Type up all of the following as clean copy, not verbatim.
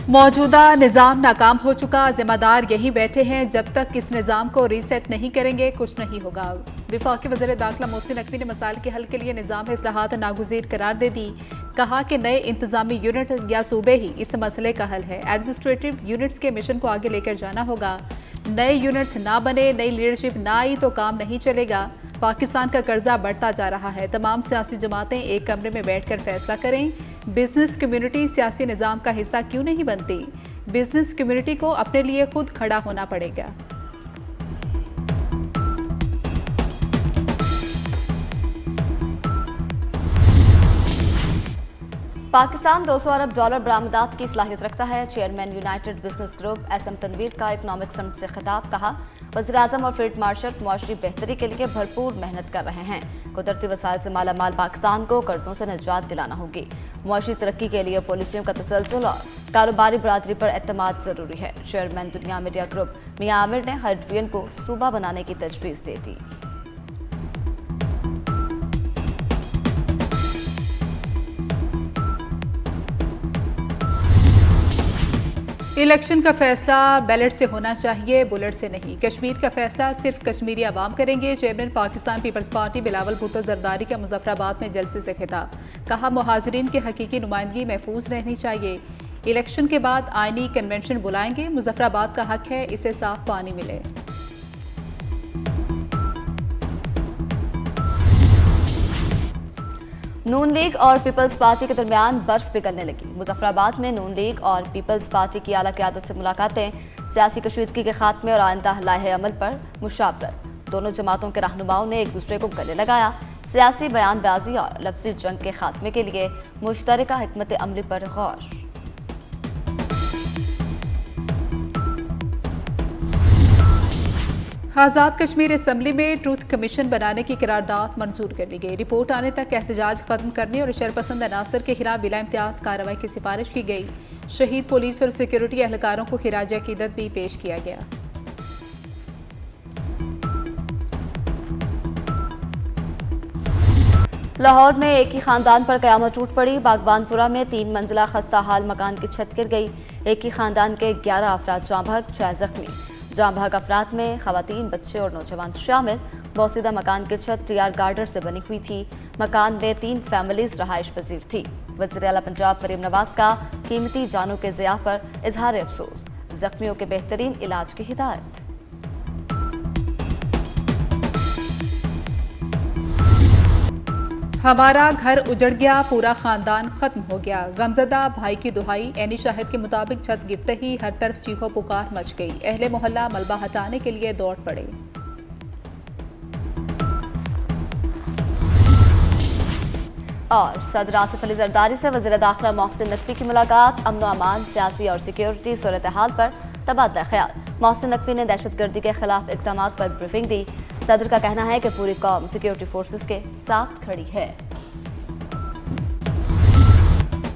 मौजूदा निज़ाम नाकाम हो चुका, जिम्मेदार यहीं बैठे हैं। जब तक इस निज़ाम को रीसेट नहीं करेंगे कुछ नहीं होगा। वफाकी वज़ीर दाखिला मोहसिन नकवी ने मसाइल के हल के लिए निज़ाम इस्लाहात नागुज़ीर करार दे दी। कहा कि नए इंतजामी यूनिट या सूबे ही इस मसले का हल है। एडमिनिस्ट्रेटिव यूनिट्स के मिशन को आगे लेकर जाना होगा। नए यूनिट्स ना बने, नई लीडरशिप ना आई तो काम नहीं चलेगा। पाकिस्तान का कर्जा बढ़ता जा रहा है। तमाम सियासी जमातें एक कमरे में बैठकर फैसला करें। बिजनेस कम्युनिटी सियासी निज़ाम का हिस्सा क्यों नहीं बनती? बिजनेस कम्युनिटी को अपने लिए खुद खड़ा होना पड़ेगा। पाकिस्तान 200 अरब डॉलर बरामदात की सलाहियत रखता है। Chairman United Business Group SM Tanveer का इकनॉमिक समिट से खिताब। कहा, वज़ीर आज़म और फील्ड मार्शल मुआशरी बेहतरी के लिए भरपूर मेहनत कर रहे हैं। कुदरती वसाइल से माला माल पाकिस्तान को कर्जों से निजात दिलाना होगी। मुआशरी तरक्की के लिए पॉलिसियों का तसलसल और कारोबारी बरादरी पर एतमाद जरूरी है। चेयरमैन दुनिया मीडिया ग्रुप मियां आमिर ने हर डिवीजन को सूबा बनाने की तजवीज़ दे दी। इलेक्शन का फैसला बैलेट से होना चाहिए, बुलेट से नहीं। कश्मीर का फैसला सिर्फ कश्मीरी अवाम करेंगे। Chairman Pakistan Peoples Party Bilawal Bhutto Zardari का मुजफ्फराबाद में जलसे से खिताब। कहा, मुहाजिरीन की हकीकी नुमाइंदगी महफूज रहनी चाहिए। इलेक्शन के बाद आईनी कन्वेंशन बुलाएंगे। मुजफ्फराबाद का हक है इसे साफ पानी मिले। नून लीग और पीपल्स पार्टी के दरमियान बर्फ पिघलने लगी। मुजफ्फराबाद में नून लीग और पीपल्स पार्टी की आला क़यादत से मुलाकातें, सियासी कशीदगी के खात्मे और आइंदा लाहे अमल पर मुशावरत। दोनों जमातों के रहनुमाओं ने एक दूसरे को गले लगाया। सियासी बयानबाजी और लफ्ज़ी जंग के खात्मे के लिए मुश्तरका हिकमत अमली पर गौर। आज़ाद कश्मीर असम्बली में ट्रूथ कमीशन बनाने की करारदाद मंजूर कर ली गई। रिपोर्ट आने तक एहतजाज खत्म करने और शरपसंद अनासर के खिलाफ बिला इम्तियाज कार्रवाई की सिफारिश की गई। शहीद पुलिस और सिक्योरिटी एहलकारों को खिराज अकीदत भी पेश किया गया। लाहौर में एक ही खानदान पर कयामत टूट पड़ी। बागबानपुरा में 3 मंजिला खस्ता हाल मकान की छत गिर गई। एक ही खानदान के 11 अफराद जाँ बहक, 6 जख्मी। जाँ बहक अफराद में खवातीन, बच्चे और नौजवान शामिल। बौसीदा मकान की छत टीआर गार्डर से बनी हुई थी। मकान में 3 फैमिलीज रहाइश पजीर थी। वज़ीर आला पंजाब मरीम नवाज का कीमती जानों के ज़िया पर इजहार अफसोस। जख्मियों के बेहतरीन इलाज की हिदायत। हमारा घर उजड़ गया, पूरा खानदान खत्म हो गया। गमजदा भाई की दुहाई। एनी शाहिद के मुताबिक छत गिरते ही हर तरफ चीखो पुकार मच गई। अहले मोहल्ला मलबा हटाने के लिए दौड़ पड़े। और सदर आसिफ अली जरदारी से वज़ीर दाखिला मोहसिन नकवी की मुलाकात। अमन व अमान, सियासी और सिक्योरिटी सूरत हाल पर तबादला ख्याल। मोहसिन नकवी ने दहशतगर्दी के खिलाफ इक़दाम पर ब्रीफिंग दी। सदर का कहना है कि पूरी कौम सिक्योरिटी फोर्सेस के साथ खड़ी है।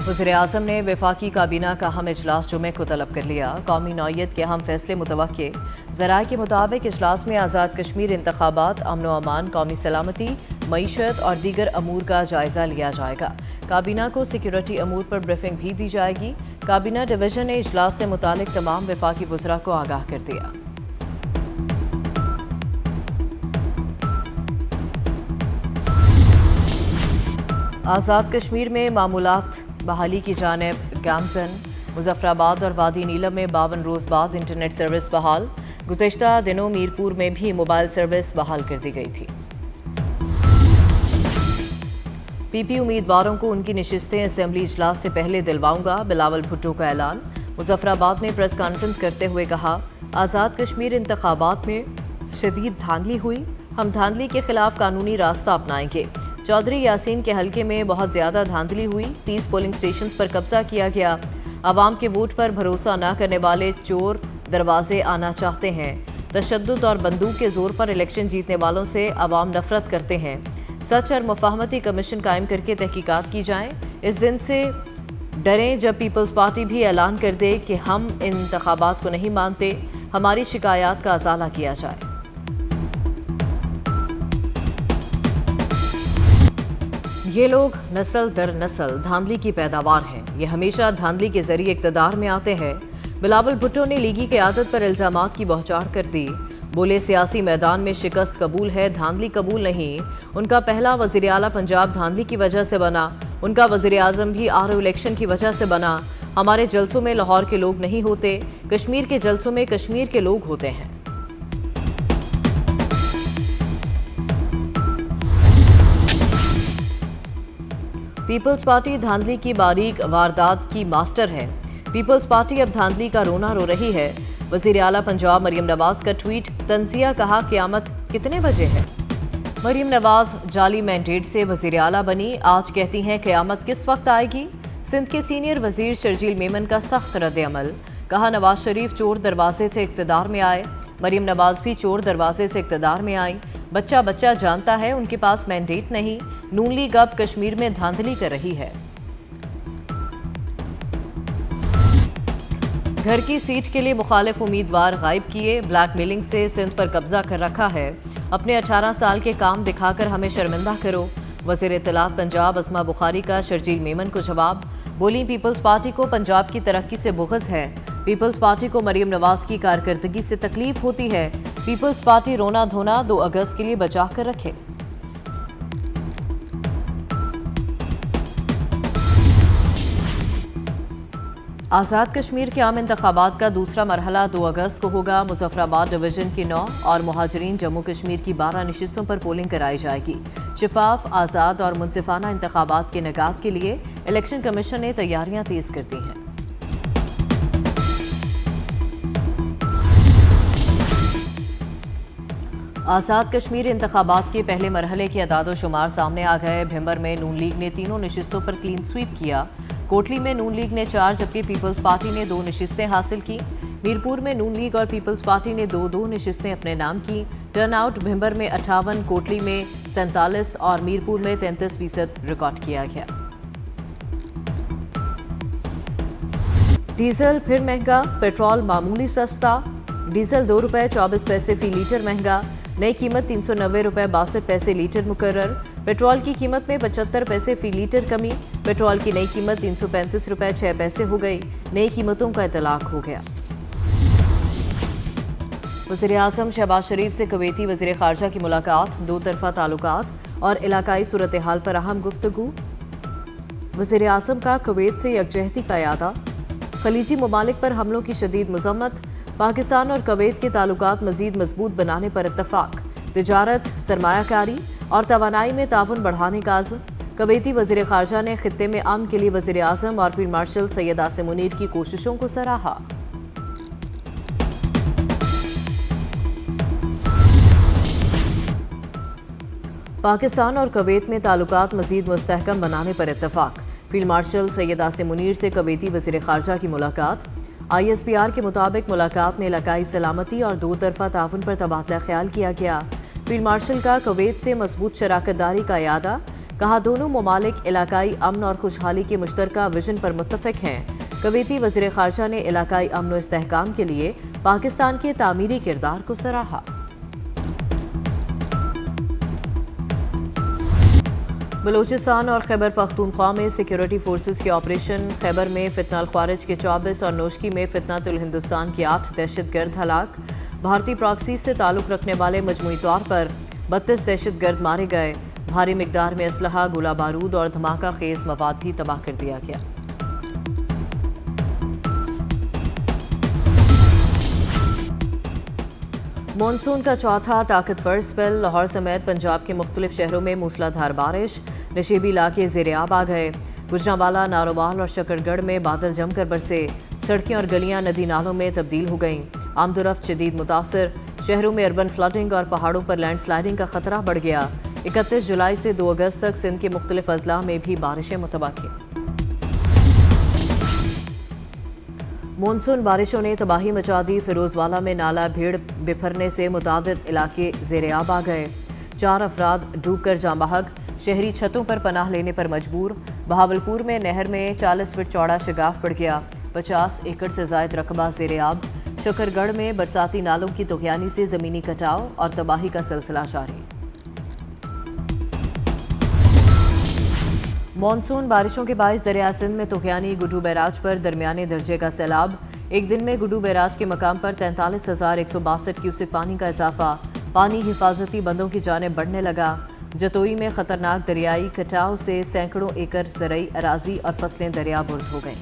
वज़ीर आज़म ने वफाकी काबीना का अहम इजलास जुमे को तलब कर लिया। कौमी नौयत के अहम फैसले मुतवक्के। ज़राए के मुताबिक इजलास में आज़ाद कश्मीर इंतखाबात, अमन व अमान, कौमी सलामती, मईशत और दीगर अमूर का जायजा लिया जाएगा। काबीना को सिक्योरिटी अमूर पर ब्रीफिंग भी दी जाएगी। काबीना डिवीजन ने इजलास से मुतालिक तमाम वफाकी वज़रा को आगाह कर दिया। आज़ाद कश्मीर में मामूलात बहाली की जानिब गामजन। मुजफ्फराबाद और वादी नीलम में 52 रोज़ बाद इंटरनेट सर्विस बहाल। गुज़श्ता दिनों मीरपुर में भी मोबाइल सर्विस बहाल कर दी गई थी। पीपी उम्मीदवारों को उनकी नशिस्तें असेंबली इजलास से पहले दिलवाऊंगा, बिलावल भुट्टो का ऐलान। मुजफ्फराबाद में प्रेस कॉन्फ्रेंस करते हुए कहा, आज़ाद कश्मीर इंतखाबात में शदीद धांधली हुई। हम धांधली के खिलाफ कानूनी रास्ता अपनाएंगे। चौधरी यासीन के हलके में बहुत ज़्यादा धांधली हुई। 30 पोलिंग स्टेशन पर कब्जा किया गया। आवाम के वोट पर भरोसा न करने वाले चोर दरवाजे आना चाहते हैं। तशद्दुद और बंदूक के जोर पर इलेक्शन जीतने वालों से आवाम नफरत करते हैं। सच और मुफाहमती कमीशन कायम करके तहकीकात की जाएं। इस दिन से डरें जब पीपल्स पार्टी भी ऐलान कर दे कि हम इन इंतखाबात को नहीं मानते। हमारी शिकायत का अजाला किया जाए। ये लोग नस्ल दर नस्ल धांधली की पैदावार हैं। ये हमेशा धांधली के जरिए इक्तदार में आते हैं। बिलावल भुट्टो ने लीगी की आदत पर इल्जामात की बौछार कर दी। बोले सियासी मैदान में शिकस्त कबूल है, धांधली कबूल नहीं। उनका पहला वज़ीर आला पंजाब धांधली की वजह से बना। उनका वज़ीर आज़म भी आरओ इलेक्शन की वजह से बना। हमारे जलसों में लाहौर के लोग नहीं होते, कश्मीर के जलसों में कश्मीर के लोग होते हैं। पीपल्स पार्टी धांधली की बारीक वारदात की मास्टर है। पीपल्स पार्टी अब धांधली का रोना रो रही है। वज़ीर आला पंजाब मरियम नवाज का ट्वीट, तंजिया कहा क़यामत कितने बजे है। मरियम नवाज जाली मैंडेट से वज़ीर आला बनी, आज कहती हैं क़यामत किस वक्त आएगी। सिंध के सीनियर वज़ीर शर्जील मेमन का सख्त रद्द-ए-अमल, कहा नवाज शरीफ चोर दरवाजे से इक़्तिदार में आए। मरियम नवाज भी चोर दरवाजे से इक़्तिदार में आई। बच्चा बच्चा जानता है उनके पास मैंडेट नहीं। नून लीग अब कश्मीर में धांधली कर रही है। घर की सीट के लिए मुखालिफ उम्मीदवार गायब किए, ब्लैकमेलिंग से सिंध पर कब्जा कर रखा है। अपने 18 साल के काम दिखाकर हमें शर्मिंदा करो। वज़ीर इत्तलात पंजाब अस्मा बुखारी का शर्जील मेमन को जवाब, बोली पीपल्स पार्टी को पंजाब की तरक्की से बुग़्ज़ है। पीपल्स पार्टी को मरियम नवाज की कारकर्दगी से तकलीफ होती है। पीपल्स पार्टी रोना धोना 2 अगस्त के लिए बचा कर रखे। आज़ाद कश्मीर के आम इंतखाबात का दूसरा मरहला 2 अगस्त को होगा। मुजफ्फराबाद डिवीजन की 9 और मुहाजिरीन जम्मू कश्मीर की 12 नशिस्तों पर पोलिंग कराई जाएगी। शिफाफ, आज़ाद और मुनसिफाना इंतखाबात के निकात के लिए इलेक्शन कमीशन ने तैयारियां तेज कर दी हैं। आज़ाद कश्मीर इंतखाबात के पहले मरहले के अदाद-ओ-शुमार सामने आ गए। भिंबर में नून लीग ने 3 नशिस्तों पर क्लीन स्वीप किया। कोटली में नून लीग ने 4 जबकि पीपल्स पार्टी ने 2 नशिस्तें हासिल की। मीरपुर में नून लीग और पीपल्स पार्टी ने 2-2 नशिस्तें अपने नाम की। टर्नआउट भिंबर में 58, कोटली में 47 और मीरपुर में 33% रिकॉर्ड किया गया। डीजल फिर महंगा, पेट्रोल मामूली सस्ता। डीजल 2 रुपये 24 पैसे फी लीटर महंगा। नई कीमत 390 रुपये 62 पैसे लीटर मुकर्रर। पेट्रोल की कीमत में 75 पैसे फी लीटर कमी। पेट्रोल की नई कीमत 335 रुपये 6 पैसे हो गई। नई कीमतों का इतलाक हो गया। वज़ीर आज़म शहबाज शरीफ से कुवैती वज़ीर ख़ारजा की मुलाकात, 2 तरफ़ा ताल्लुकात और इलाकाई सूरत हाल पर अहम गुफ्तगू। वज़ीर आज़म का कुवैत से यकजहती का यादा। खलीजी ममालिक पर हमलों की शदीद मज़म्मत। पाकिस्तान और कुवैत के ताल्लुकात मज़ीद मजबूत बनाने पर इत्तफ़ाक़। तिजारत, सरमायाकारी और तवानाई में ताउन बढ़ाने का आज़म। कुवैती वज़ीर ख़ारजा ने ख़ित्ते में अमन के लिए वज़ीर आज़म और फील्ड मार्शल सैयद आसिम मुनीर की कोशिशों को सराहा। पाकिस्तान और कुवैत में ताल्लुकात मज़ीद मुस्तहकम बनाने पर इत्तफ़ाक़। फील्ड मार्शल सैयद आसिम मुनीर से कुवैती वज़ीर ख़ारजा की मुलाकात। ISPR के मुताबिक मुलाकात में इलाकाई सलामती और 2 तरफ़ा ताउन पर तबादला ख्याल किया गया। फील्ड मार्शल का कुवैत से मजबूत शराकतदारी का यादा। कहा दोनों ममालिक इलाकाई अमन और खुशहाली के मुश्तरका विजन पर मुत्तफ़िक़ हैं। कुवैती वज़ीर ख़ारजा ने इलाकाई अमन व इस्तेहकाम के लिए पाकिस्तान के तामीरी किरदार को सराहा। बलूचिस्तान और खैबर पख्तूनख्वा में सिक्योरिटी फोर्सेस के ऑपरेशन। खैबर में फितना ख्वारिज के 24 और नोशकी में फितनातुल हिंदुस्तान के 8 दहशतगर्द हलाक। भारतीय प्रॉक्सी से ताल्लुक़ रखने वाले मजमूई तौर पर 32 दहशतगर्द मारे गए। भारी मिकदार में असलहा, गोला बारूद और धमाका खेज मवाद भी तबाह कर दिया गया। मॉनसून का चौथा ताकतवर स्पेल। लाहौर समेत पंजाब के मुख्तलिफ शहरों में मूसलाधार बारिश। नशीबी इलाके ज़ेर-ए-आब आ गए। गुजरांवाला, नारोवाल और शकरगढ़ में बादल जमकर बरसे। सड़कें और गलियां नदी नालों में तब्दील हो गईं। आमदोरफ्त शदीद मुतासर। शहरों में अर्बन फ्लडिंग और पहाड़ों पर लैंडस्लाइडिंग का खतरा बढ़ गया। 31 जुलाई से 2 अगस्त तक सिंध के मुख्तलिफ अजला में भी बारिशें मुतवक्किल। मानसून बारिशों ने तबाही मचा दी। फिरोजवाला में नाला भीड़ बिफरने से मुतादिद इलाके ज़ेर-ए-आब आ गए। 4 अफराद डूब कर जाँ बहक। शहरी छतों पर पनाह लेने पर मजबूर। बहावलपुर में नहर में 40 फीट चौड़ा शगाफ पड़ गया। 50 एकड़ से जायद रकबा ज़ेर-ए-आब। शकरगढ़ में बरसाती नालों की तुग़यानी से ज़मीनी कटाव और तबाही का सिलसिला जारी। मॉनसून बारिशों के बायस दरिया सिंध में तुगयानी गुड्डू बैराज पर दरमियाने दर्जे का सैलाब। एक दिन में गुड्डू बैराज के मकाम पर 43,162 क्यूसेक पानी का इजाफा। पानी हिफाजती बंदों की जानिब बढ़ने लगा। जतोई में खतरनाक दरियाई कटाव से सैकड़ों एकड़ ज़रई अराजी और फसलें दरियाबुर्द हो गईं।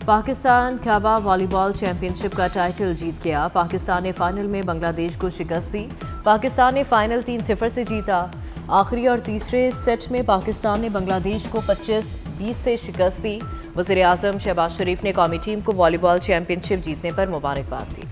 पाकिस्तान काबा वॉलीबॉल चैंपियनशिप का टाइटल जीत गया। पाकिस्तान ने फाइनल में बांग्लादेश को शिकस्त दी। पाकिस्तान ने फाइनल 3-0 से जीता। आखिरी और तीसरे सेट में पाकिस्तान ने बांग्लादेश को 25-20 से शिकस्त दी। वज़ीर-ए-आज़म शहबाज शरीफ ने कौमी टीम को वॉलीबॉल चैंपियनशिप जीतने पर मुबारकबाद दी।